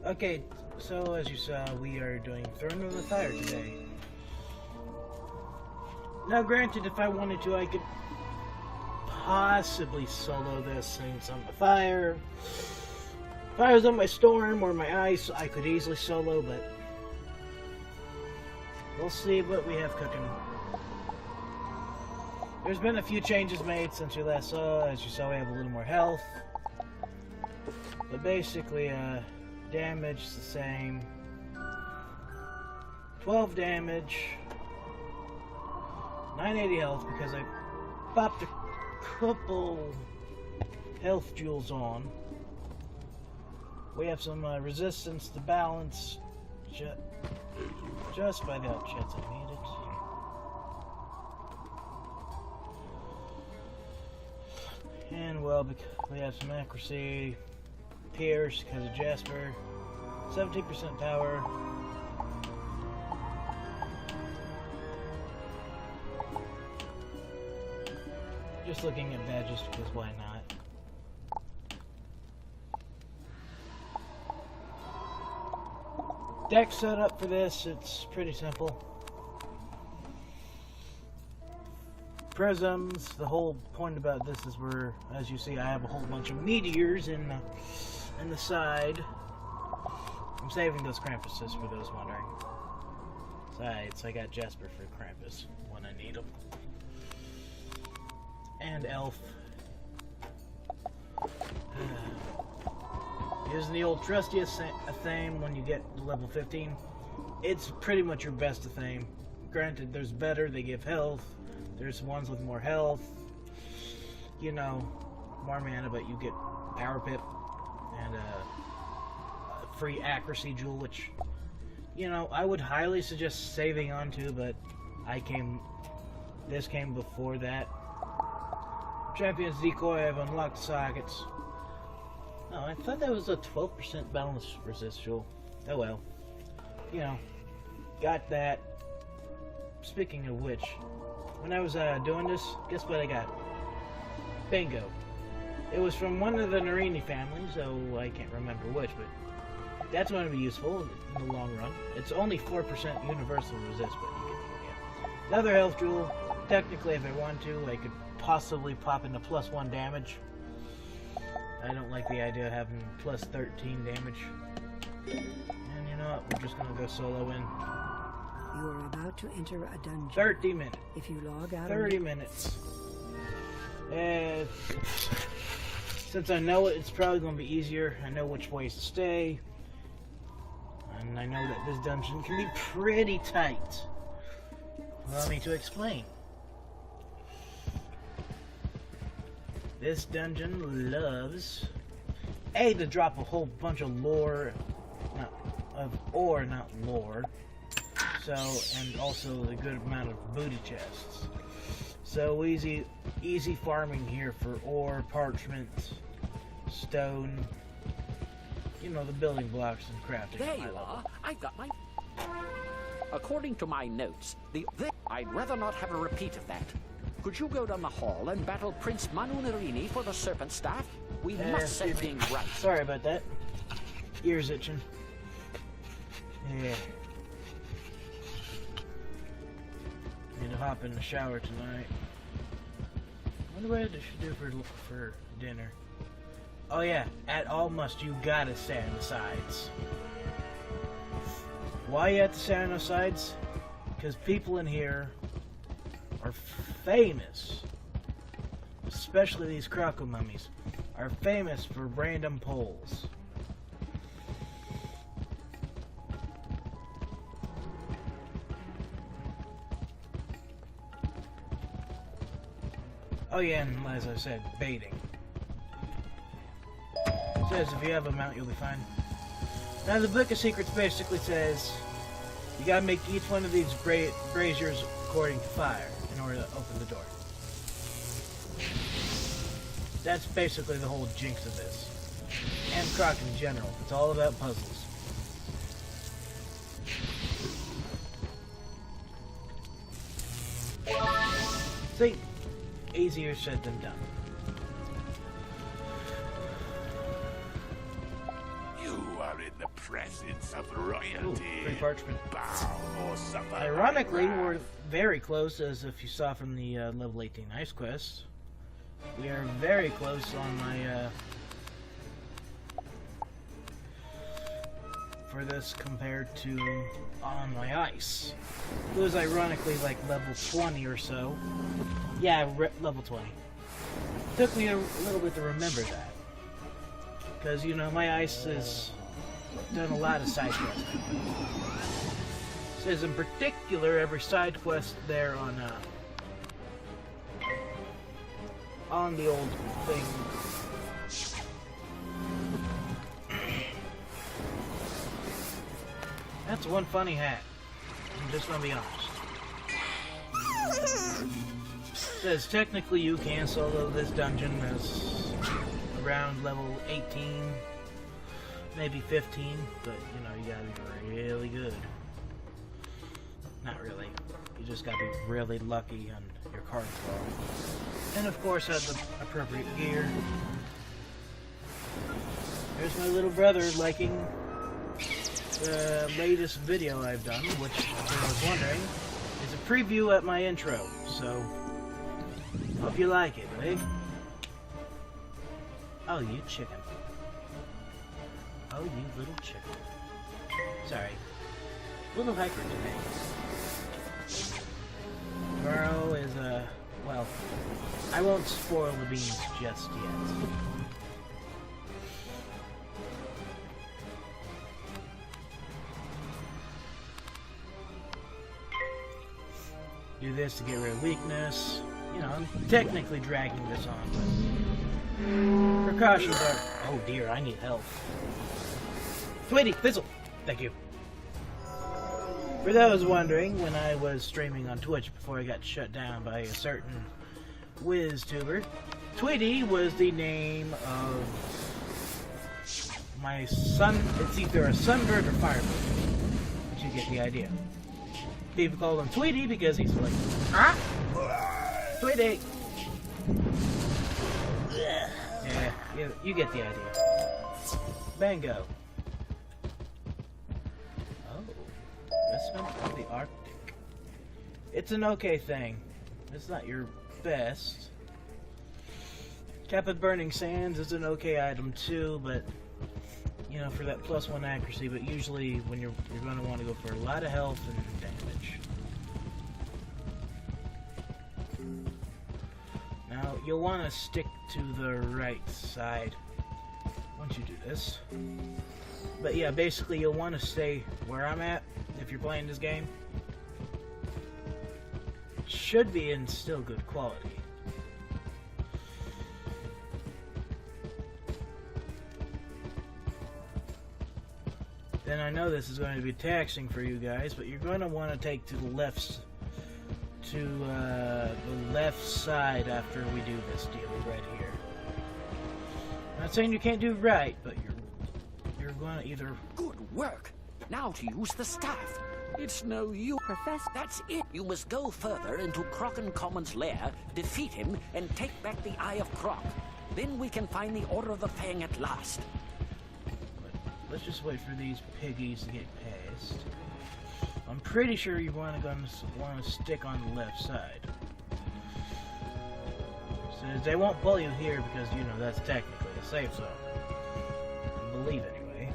Okay, so as you saw, we are doing Throne of the Fire today. Now granted, if I wanted to, I could possibly solo this since I'm the fire. If I was on my storm or my ice, I could easily solo, but we'll see what we have cooking. There's been a few changes made since you last saw. As you saw, we have a little more health. But basically, damage is the same. 12 damage. 980 health because I popped a couple health jewels on. We have some resistance to balance just by the chance I need it. And well, we have some accuracy, pierce because of Jasper, 17% power. Just looking at badges because why not? Deck setup for this, it's pretty simple. Prisms, the whole point about this is where, as you see, I have a whole bunch of meteors in the side. I'm saving those Krampuses for those wondering. Besides, I got Jasper for Krampus when I need them. And Elf. Using the old trustiest theme when you get to level 15. It's pretty much your best theme. Granted, there's better, they give health. There's ones with more health. You know, more mana, but you get Power Pip and a free accuracy jewel, which, you know, I would highly suggest saving onto, but this came before that. Champion's Decoy, I've unlocked sockets. Oh, I thought that was a 12% balance resist jewel. Oh well. You know, got that. Speaking of which, when I was doing this, guess what I got? Bingo. It was from one of the Narini families, so I can't remember which, but that's going to be useful in the long run. It's only 4% universal resist, but you get another health jewel. Technically, if I want to, I could possibly pop into +1 damage. I don't like the idea of having +13 damage. And you know what? We're just going to go solo in. You are about to enter a dungeon. 30 minutes. If you log out 30 minutes. And since I know it's probably going to be easier, I know which ways to stay. And I know that this dungeon can be pretty tight. Allow me to explain. This dungeon loves to drop a whole bunch of lore, not lore. So, and also a good amount of booty chests. So easy farming here for ore, parchment, stone. You know, the building blocks and crafting. There you are. I've got my. According to my notes, I'd rather not have a repeat of that. Could you go down the hall and battle Prince Manu Narini for the Serpent Staff? We must set things right. Sorry about that. Ears itching. Yeah. Need to hop in the shower tonight. Wonder what I should do for dinner. Oh yeah, at all must you gotta stay on the sides. Why you have to stay on the sides? Because people in here are famous, especially these croco mummies, are famous for random pulls. Oh yeah, and as I said, baiting. It says if you have a mount, you'll be fine. Now the Book of Secrets basically says you gotta make each one of these braziers according to fire in order to open the door. That's basically the whole jinx of this. And Croc in general. It's all about puzzles. See? Easier said than done. You are in the presence of royalty. Ooh, free parchment. Bow or suffer. Ironically, thy we're wrath. very close, as if you saw from the level 18 ice quest. We are very close on my for this compared to on my ice. It was ironically like level 20 or so. Yeah, level 20. Took me a little bit to remember that. Because, you know, my ice has done a lot of side quests. It says in particular every side quest there on the old thing. That's one funny hat. I'm just gonna be honest. It says technically you can solo this dungeon as around level 18, maybe 15, but you know, you gotta be really good. Not really. You just gotta be really lucky on your card draw. And of course have the appropriate gear. There's my little brother liking the latest video I've done, which, if I was wondering, is a preview at my intro, so hope you like it, eh? Oh, you chicken. Oh, you little chicken. Sorry. A little hyper today. Tomorrow is, well, I won't spoil the beans just yet. Do this to get rid of weakness. You know, I'm technically dragging this on, but precautions are... Oh dear, I need help. Tweety, fizzle! Thank you. For those wondering, when I was streaming on Twitch before I got shut down by a certain WizTuber, Tweety was the name of my son. It's either a sunbird or firebird. But you get the idea. People call him Tweety because he's like, ah, Tweety. Yeah, you get the idea. Bango. Oh, this one's from the Arctic. It's an okay thing. It's not your best. Cap of Burning Sands is an okay item too, but you know, for that +1 accuracy. But usually, when you're going to want to go for a lot of health and damage. Now, you'll want to stick to the right side once you do this. But yeah, basically, you'll want to stay where I'm at if you're playing this game. It should be in still good quality. Then I know this is going to be taxing for you guys, but you're going to want to take to the left side after we do this deal right here. I'm not saying you can't do right, but you're going to either... Good work. Now to use the staff. It's no use. Professor. That's it. You must go further into Crockencommon's lair, defeat him, and take back the Eye of Croc. Then we can find the Order of the Fang at last. Let's just wait for these piggies to get past. I'm pretty sure you're going to stick on the left side. Says they won't pull you here because, you know, that's technically a safe zone. I believe anyway.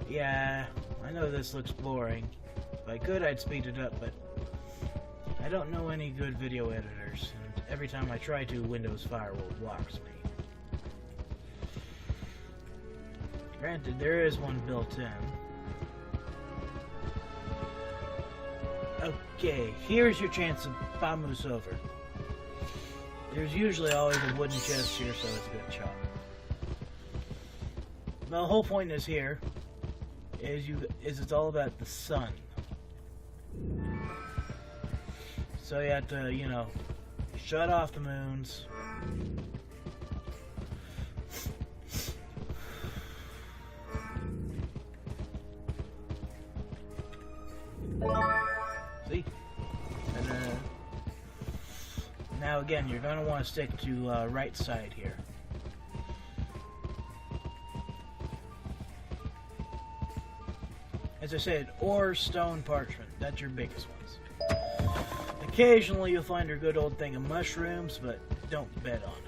Yeah, I know this looks boring. If I could, I'd speed it up, but I don't know any good video editors, and every time I try to, Windows Firewall blocks me. Granted, there is one built in. Okay, here's your chance to Bamus over. There's usually always a wooden chest here, so it's a good shot. The whole point is here is it's all about the sun. So you have to, you know, shut off the moons. See? And now again, you're going to want to stick to right side here. As I said, or stone parchment. That's your biggest ones. Occasionally you'll find your good old thing of mushrooms, but don't bet on it.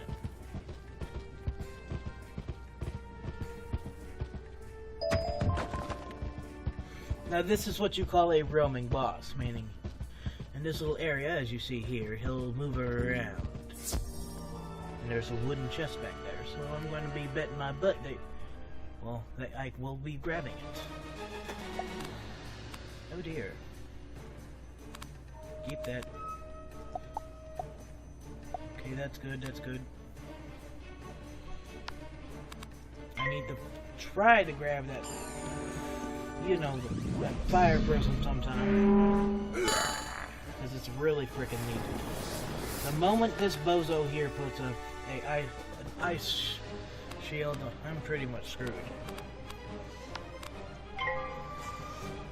Now this is what you call a roaming boss, meaning in this little area, as you see here, he'll move around. And there's a wooden chest back there, so I'm going to be betting my butt that I will be grabbing it. Oh dear. Keep that. Okay, that's good, that's good. I need to try to grab that, you know, that fire prism sometime. Because it's really freaking needed. The moment this bozo here puts an ice shield, I'm pretty much screwed.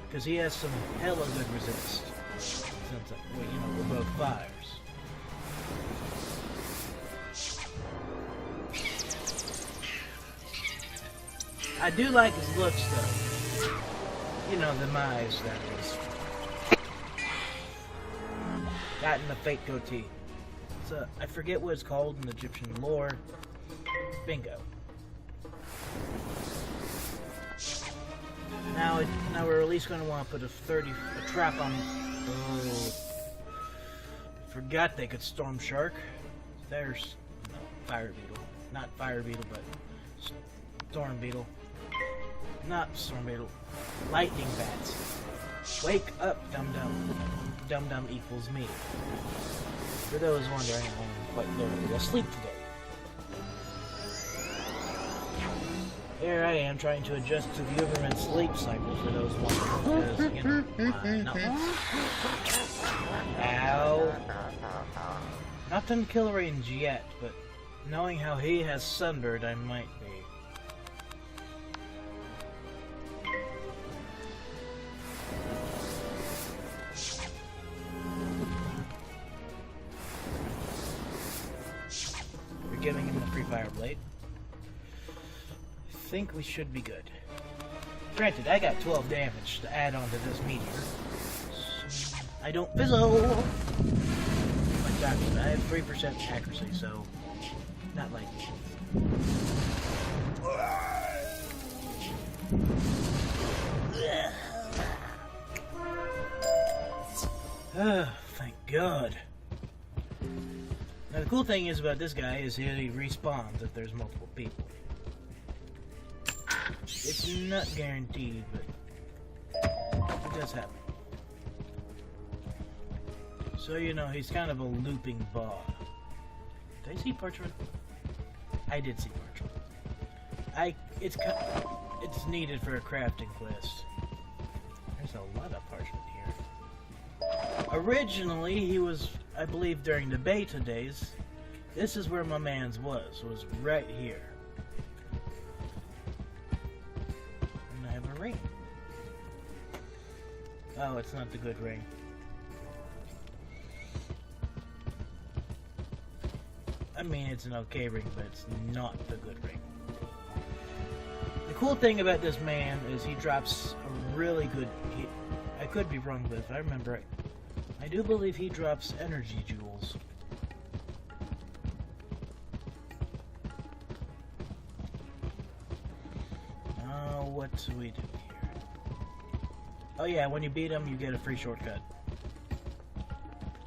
Because he has some hella good resist. Since, well, you know, we're both fires. I do like his looks, though. You know, the eyes, that is. That and the fake goatee. So, I forget what it's called in Egyptian lore. Bingo. Now we're at least going to want to put a trap on. Oh, forgot they could storm shark. There's no fire beetle, not fire beetle, but storm beetle. Not storm beetle. Lightning bats. Wake up, dum dum. Dum dum equals me. For those wondering, I'm quite literally asleep today. Here I am trying to adjust to the Uberman sleep cycle for those wondering, because, you know, Ow. Nothing kill range yet, but knowing how he has sundered, I might be. We're giving him the free fire blade. I think we should be good. Granted, I got 12 damage to add on to this meteor. So I don't fizzle! Like that, I have 3% accuracy, so not like thank God. Now the cool thing is about this guy is he respawns if there's multiple people. It's not guaranteed, but it does happen. So you know, he's kind of a looping boss. Did I see parchment? I did see parchment. It's needed for a crafting quest. There's a lot of parchment here. Originally, he was, I believe, during the beta days. This is where my man's was right here. And I have a ring. Oh, it's not the good ring. I mean, it's an okay ring, but it's not the good ring. The cool thing about this man is he drops a really good... I could be wrong, but if I remember right, I do believe he drops energy jewels. What do we do here? Oh yeah, when you beat him, you get a free shortcut.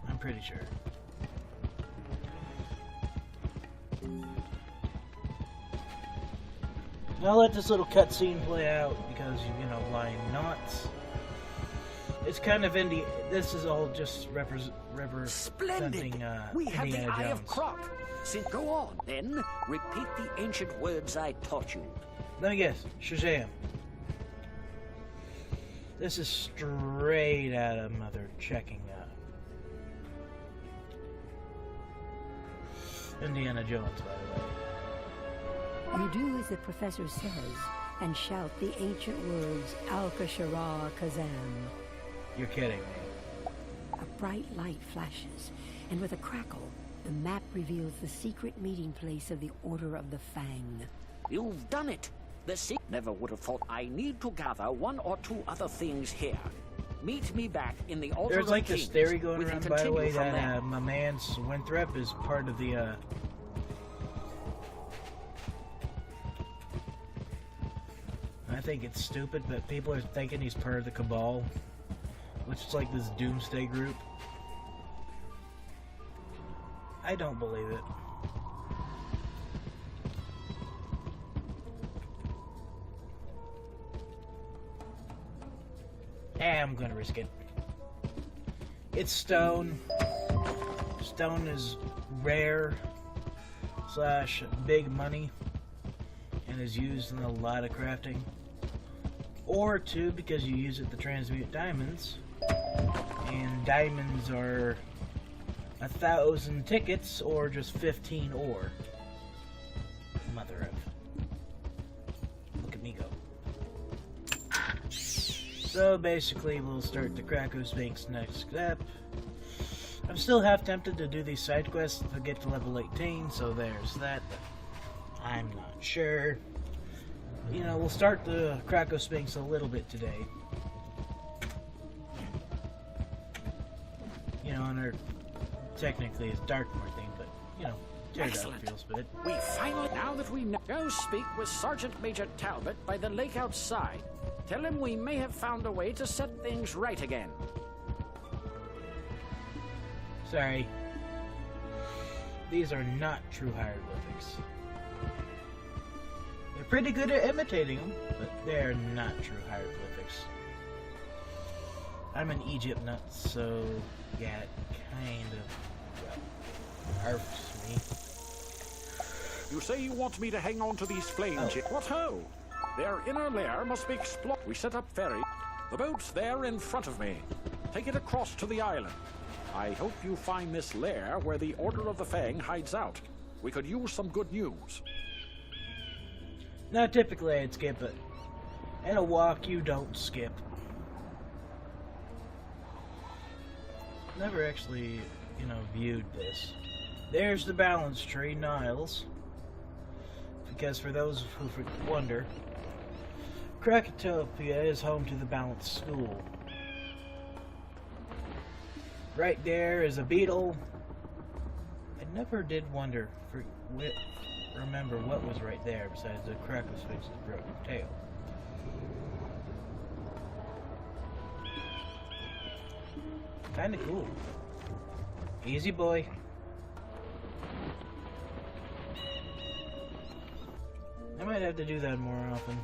I'm pretty sure. I'll let this little cutscene play out because, you know, why not? It's kind of indie. This is all just representing We have the Indiana Eye Jones. of Croc. Go on, then. Repeat the ancient words I taught you. Let me guess. Shazam. This is straight out of Mother checking Indiana Jones, by the way. You do as the professor says, and shout the ancient words, Al-Kashara Kazam. You're kidding me. A bright light flashes, and with a crackle, the map reveals the secret meeting place of the Order of the Fang. You've done it. The sea never would have thought. I need to gather one or two other things here. Meet me back in the Altar There's of like this Kings. theory going We can around, by the continue way, from there. that my man's Winthrop is part of the, I think it's stupid, but people are thinking he's part of the Cabal, which is like this doomsday group. I don't believe it. I'm gonna risk it. It's stone. Stone is rare / big money and is used in a lot of crafting. Or two, because you use it to transmute diamonds. And diamonds are 1,000 tickets or just 15 ore. Mother of. Look at me go. So basically, we'll start the Krakow Sphinx next step. I'm still half tempted to do these side quests to get to level 18, so there's that. I'm not sure. You know, we'll start the Krakow Sphinx a little bit today. You know, and technically it's Darkmoor thing, but, you know, Teardown feels good. We finally, now that we know, go speak with Sergeant Major Talbot by the lake outside. Tell him we may have found a way to set things right again. Sorry. These are not true hieroglyphics. They're pretty good at imitating them, but they're not true hieroglyphics. I'm an Egypt nut, so yeah, it kind of, well, irks me. You say you want me to hang on to these flames? Oh. What ho? Their inner lair must be explored. We set up ferry. The boat's there in front of me. Take it across to the island. I hope you find this lair where the Order of the Fang hides out. We could use some good news. Now, typically I'd skip it. In a walk, you don't skip. Never actually, you know, viewed this. There's the balance tree, Niles. Because for those who wonder, Krakatopia is home to the Balance School. Right there is a beetle. I never did remember what was right there besides the Krakow Sphinx's broken tail. Kinda cool. Easy boy. I might have to do that more often.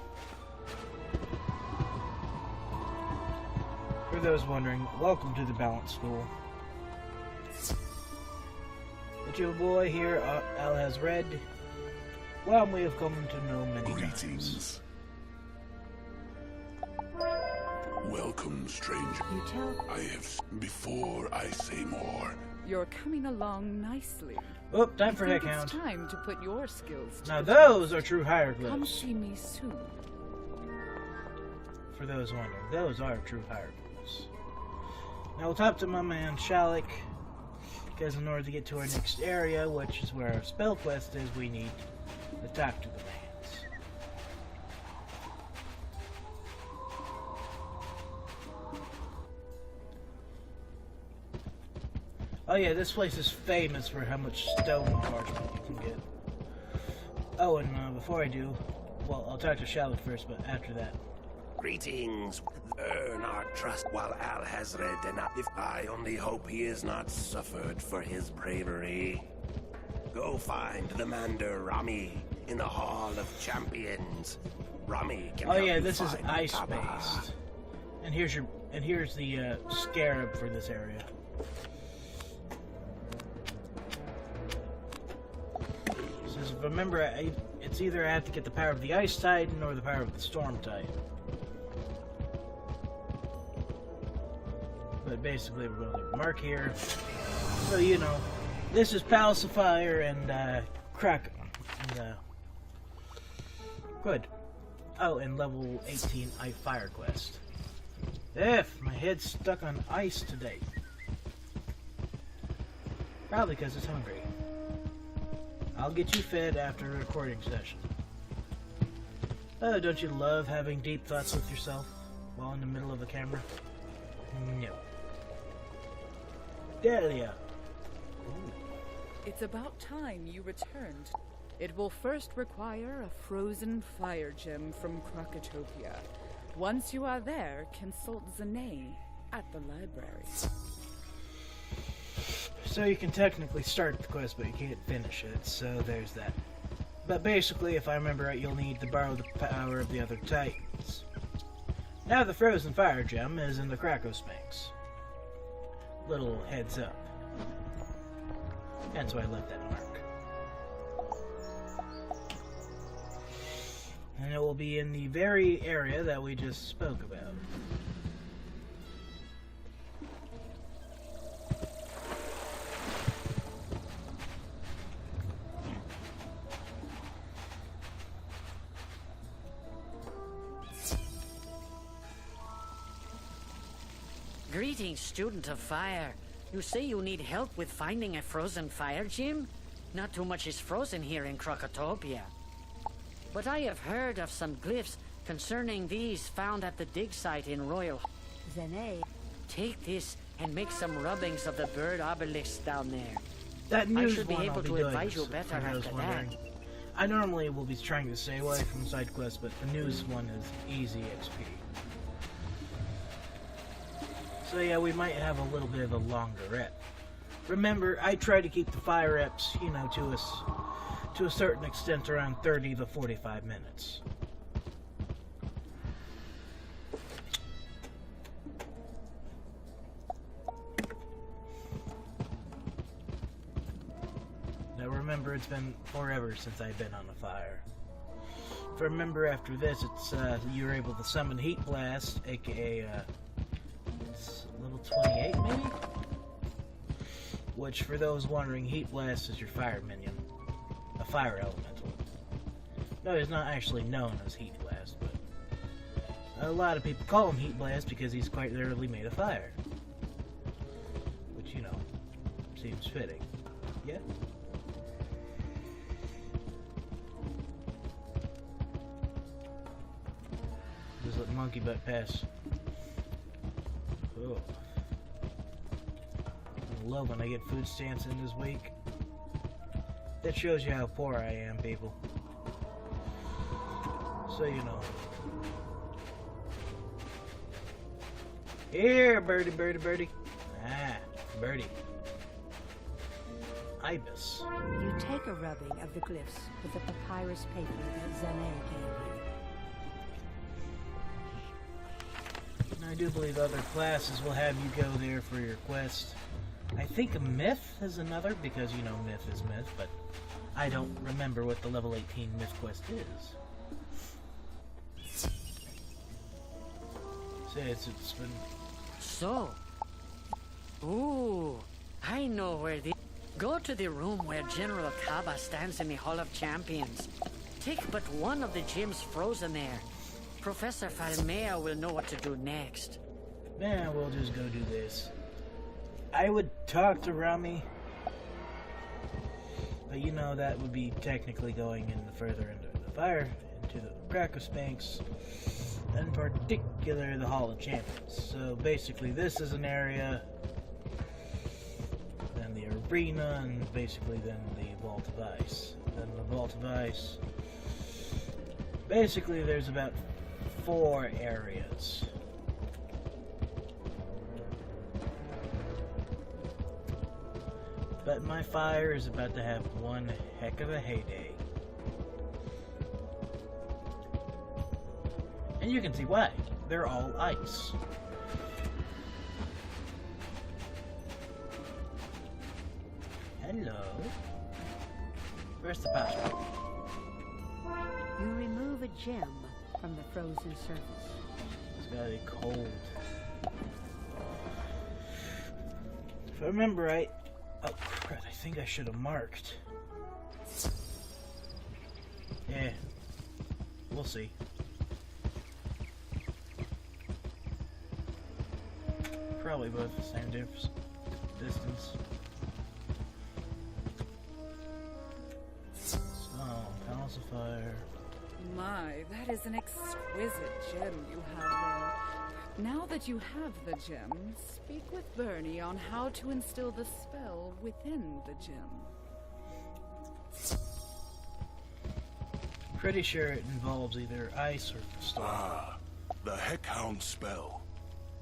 For those wondering, welcome to the Balance School. But your boy here, Al has read. Well, we have come to know many Greetings. Welcome, stranger. You tell I have before I say more. you're coming along nicely. Oh, time for I think Heckhound. it's time to put your skills to Now the those are true Come hieroglyphs. see me soon. For those wondering, those are true hieroglyphs. Now we'll talk to my man Shalik, because in order to get to our next area, which is where our spell quest is, we need to talk to the mans. Oh yeah, this place is famous for how much stone parchment you can get. Oh, and before I do, well, I'll talk to Shalik first, but after that. Greetings. Earn our trust while Al has read enough. If I only hope he has not suffered for his bravery. Go find the Mander Rami in the Hall of Champions. Rami can Oh help yeah, you this is find ice Kaaba. based. And here's the scarab for this area. So if I remember, it's either I have to get the power of the Ice Titan or the power of the Storm Titan. But basically, we're going to mark here. So you know, this is Palace of Fire and Krakow. And good. Oh, and level 18 Fire Quest. If my head's stuck on ice today. Probably because it's hungry. I'll get you fed after a recording session. Oh, don't you love having deep thoughts with yourself while in the middle of a camera? No. Delia. Ooh. It's about time you returned. It will first require a frozen fire gem from Krakatopia. Once you are there, consult Zane at the library. So you can technically start the quest, but you can't finish it, so there's that. But basically, if I remember right, you'll need to borrow the power of the other Titans. Now the frozen fire gem is in the Krakospanx. Little heads up. That's why I left that mark. And it will be in the very area that we just spoke about. Greetings, student of fire. You say you need help with finding a frozen fire gem? Not too much is frozen here in Krakatopia. But I have heard of some glyphs concerning these found at the dig site in Royal. Zane, Take this and make some rubbings of the bird obelisk down there. That news should be one able I'll be to doing advise you is- better I was after wondering. that. I normally will be trying to stay away from side quests, but the news one is easy XP. So yeah, we might have a little bit of a longer rep. Remember, I try to keep the fire reps, you know, to a certain extent around 30 to 45 minutes. Now remember, it's been forever since I've been on a fire. If I remember after this, it's you're able to summon Heat Blast, aka it's level 28 maybe? Which, for those wondering, Heat Blast is your fire minion. A fire elemental. No, he's not actually known as Heat Blast, but a lot of people call him Heat Blast because he's quite literally made of fire. Which, you know, seems fitting. Yeah? Just let monkey butt pass. Oh. I love when I get food stamps in this week. That shows you how poor I am, people. So you know. Here, birdie, birdie, birdie. Ah, birdie. Ibis. you take a rubbing of the glyphs with the papyrus paper that Zane gave you. And I do believe other classes will have you go there for your quest. I think Myth is another, because, you know, Myth is Myth, but I don't remember what the level 18 Myth quest is. Say it's been... So. Ooh, I know where the... Go to the room where General Kaba stands in the Hall of Champions. Take but one of the gems frozen there. Professor Falmea will know what to do next. Nah, we'll just go do this. I would talk to Rami, but you know that would be technically going in the further into the fire, into the Krakospanx, in particular the Hall of Champions. So basically this is an area, then the arena, and basically then the Vault of Ice. Then the Vault of Ice. Basically there's about 4 areas. But my fire is about to have one heck of a heyday. And you can see why. They're all ice. Hello. Where's the password? You remove a gem from the frozen surface. It's gotta be cold. If I remember right... Oh, crap, I think I should have marked. Yeah. We'll see. Probably both the same distance. So, Palace of Fire. My, that is an exquisite gem you have there. Now that you have the gem, speak with Bernie on how to instill the spell within the gem. Pretty sure it involves either ice or storm. Ah, the Heckhound spell.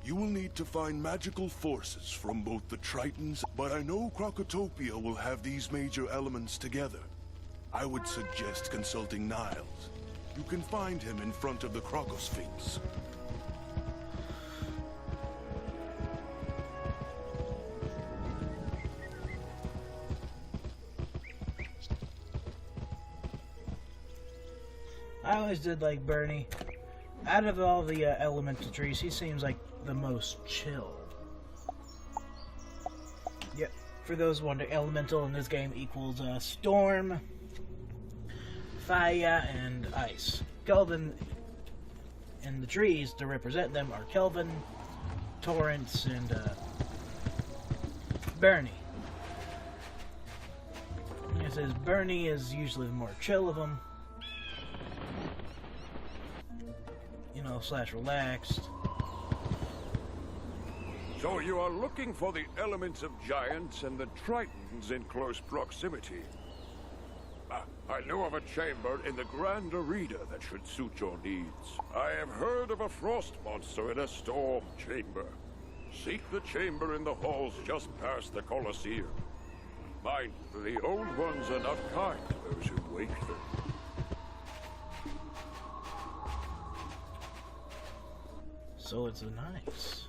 You will need to find magical forces from both the Tritons, but I know Krokotopia will have these major elements together. I would suggest consulting Niles. You can find him in front of the Krokosphinx. I always did like Bernie. Out of all the elemental trees, he seems like the most chill. Yep. For those wondering, elemental in this game equals storm, fire, and ice. Kelvin and the trees to represent them are Kelvin, Torrance, and Bernie. It says Bernie is usually the more chill of them. You know, / relaxed. So you are looking for the elements of giants and the Tritons in close proximity. I know of a chamber in the Grand Arena that should suit your needs. I have heard of a frost monster in a storm chamber. Seek the chamber in the halls just past the Colosseum. Mind, the old ones are not kind to those who wake them. So it's nice.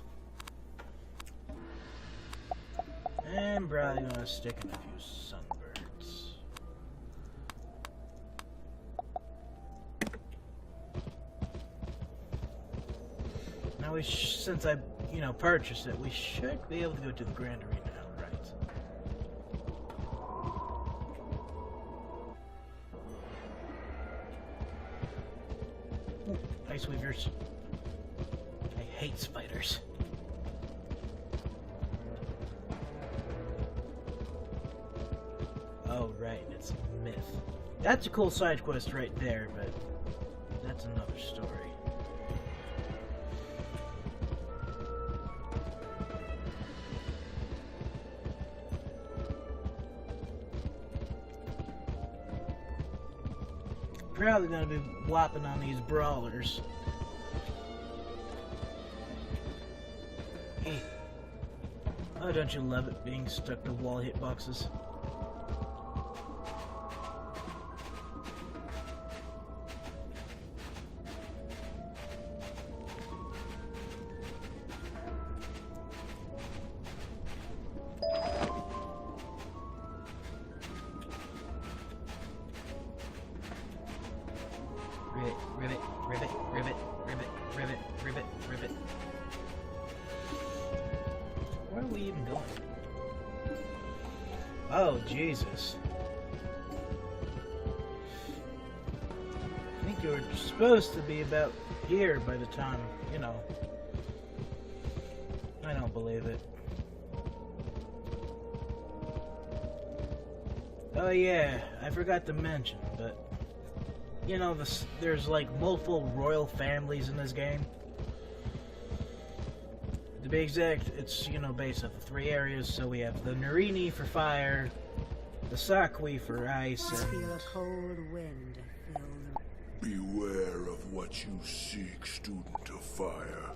And probably gonna stick in a few sunbirds. Now since I, purchased it, we should be able to go to the Grand Arena outright. Ooh, Ice Weavers. I hate spiders. Oh, right, it's a myth. That's a cool side quest right there, but that's another story. Probably gonna be whopping on these brawlers. Hey. Oh, don't you love it being stuck to wall hitboxes? Rivet, rivet, rivet, rivet, rivet, rivet, rivet. Where are we even going? Oh, Jesus. I think you were supposed to be about here by the time, I don't believe it. Oh yeah, I forgot to mention, but there's like multiple royal families in this game. To be exact, it's, based off of 3 areas. So we have the Narini for fire, the Sakwi for ice, I and... feel a cold wind fill Beware of what you seek, student of fire.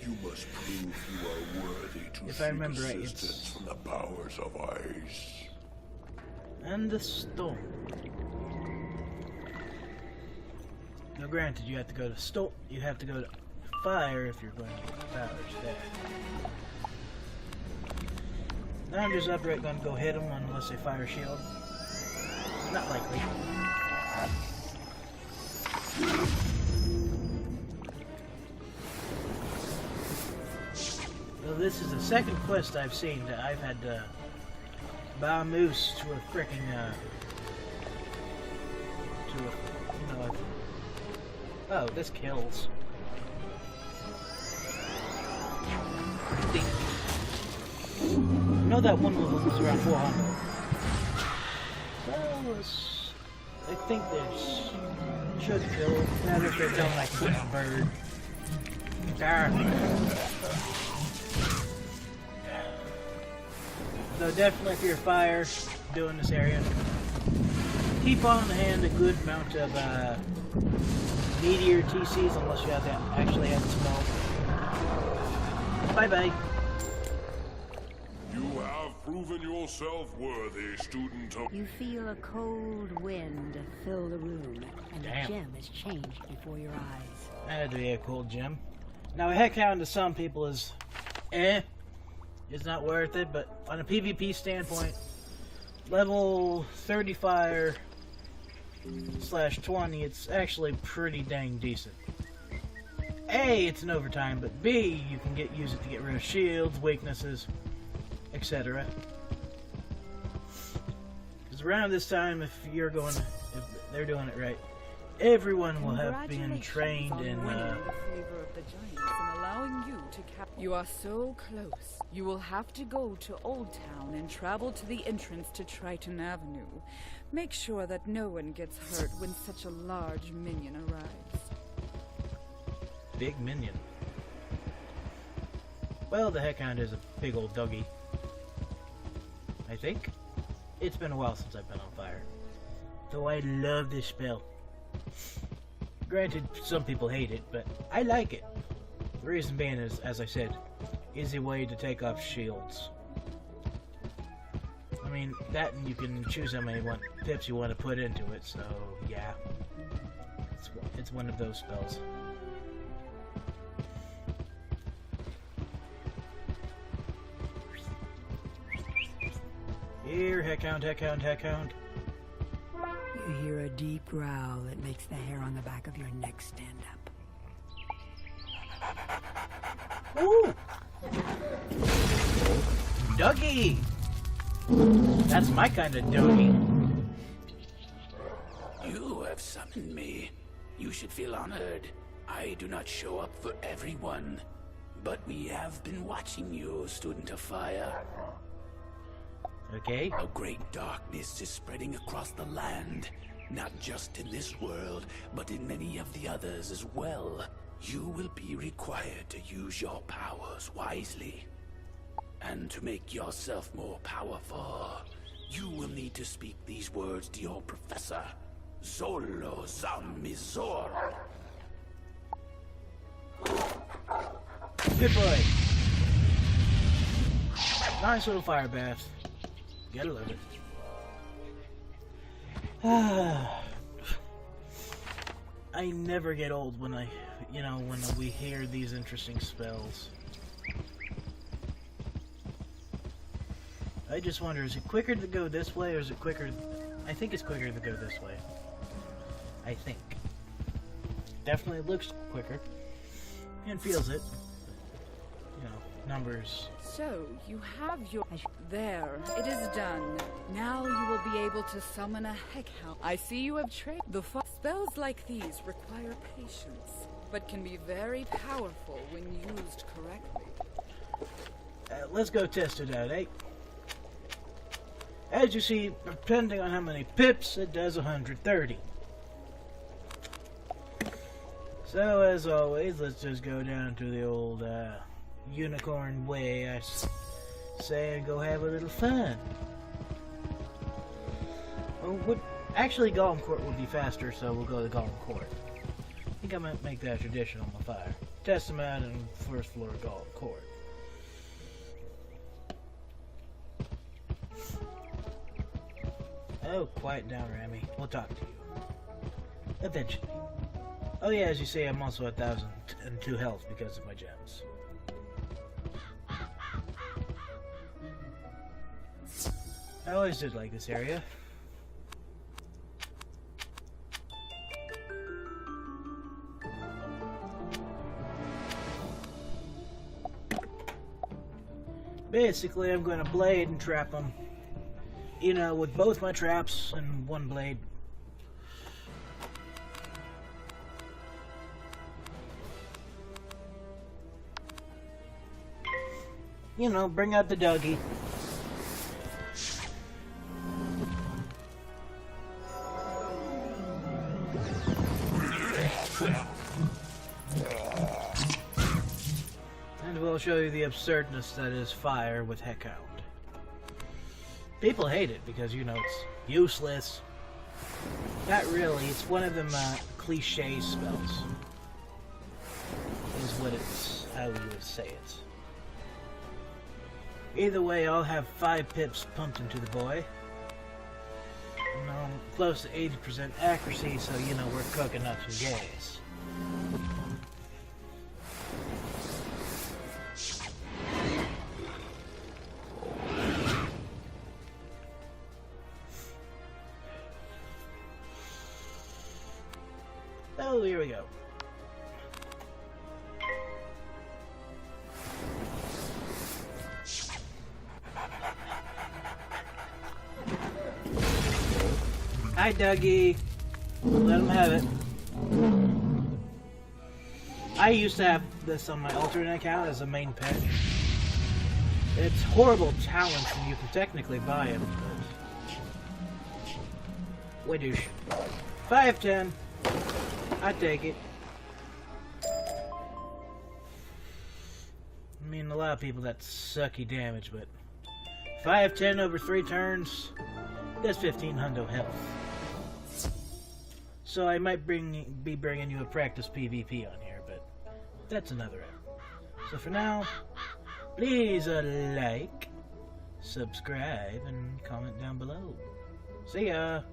You must prove you are worthy to If I remember right, assistance it's... from the powers of ice. and the storm. Now, granted, you have to go to you have to go to fire if you're going to get the powers there. Now I'm just upright going to go hit them unless they fire shield. Not likely. So this is the second quest I've seen that I've had to buy a moose to a frickin' oh, this kills. I know that one level was around 400. So I think there should kill. Not if they're killing like a bird. So definitely if you're fire doing this area, keep on hand a good amount of meteor TCs unless you have to actually have smoke. Bye bye. You have proven yourself worthy, student of... You feel a cold wind fill the room, and Damn. the gem has changed before your eyes. That had to be a cool gem. Now, a heckhound to some people is it's not worth it, but on a PvP standpoint, level 35/20, it's actually pretty dang decent. A, it's an overtime, but B, you can use it to get rid of shields, weaknesses, etc. Because around this time, if they're doing it right, everyone will have been trained in. The flavor of the giants and allowing you to You are so close. You will have to go to Old Town and travel to the entrance to Triton Avenue. Make sure that no one gets hurt when such a large minion arrives. Big minion. Well, the heckhound is a big old doggy. I think. It's been a while since I've been on fire. Though I love this spell. Granted, some people hate it, but I like it. The reason being is, as I said, easy way to take off shields. I mean, that and you can choose how many pips you want to put into it, so yeah. It's one of those spells. Here, heckhound, heckhound, heckhound. You hear a deep growl that makes the hair on the back of your neck stand up. Ooh! Dougie! That's my kind of doggy. You have summoned me. You should feel honored. I do not show up for everyone. But we have been watching you, student of fire. Okay. A great darkness is spreading across the land. Not just in this world, but in many of the others as well. You will be required to use your powers wisely. And to make yourself more powerful, you will need to speak these words to your professor. Zolo Zamizor. Good boy. Nice little fire bath. Gotta love it. I never get old when when we hear these interesting spells. I just wonder, is it quicker to go this way, or is it quicker? I think it's quicker to go this way. I think. Definitely looks quicker. And feels it. Numbers. So, you have your... There, it is done. Now you will be able to summon a heckhound. I see you have trained. Spells like these require patience, but can be very powerful when used correctly. Let's go test it out, eh? As you see, depending on how many pips, it does 130. So, as always, let's just go down to the old, unicorn way, I say, and go have a little fun. Actually, Golem Court would be faster, so we'll go to Golem Court. I think I might make that a tradition on my fire. Test them out in first floor of Golem Court. Oh, quiet down, Rami. We'll talk to you. Eventually. Oh yeah, as you say, I'm also 1,002 health because of my gems. I always did like this area. Basically, I'm going to blade and trap them. With both my traps and one blade. Bring out the doggy. and we'll show you the absurdness that is fire with Heckhound. People hate it because, you know, it's useless. Not really, it's one of them cliche spells. Is what it's, how you would say it. Either way, I'll have 5 pips pumped into the boy. And I'm close to 80% accuracy, so you know we're cooking up some gas. Oh, here we go. Hi, Dougie. Let him have it. I used to have this on my alternate account as a main pet. It's horrible talents, and you can technically buy him, but... Widoosh. 510. I take it. I mean, a lot of people that sucky damage, but 510 over 3 turns, that's 1500 health. So I might be bringing you a practice PvP on here, but that's another hour. So for now, please like, subscribe, and comment down below. See ya!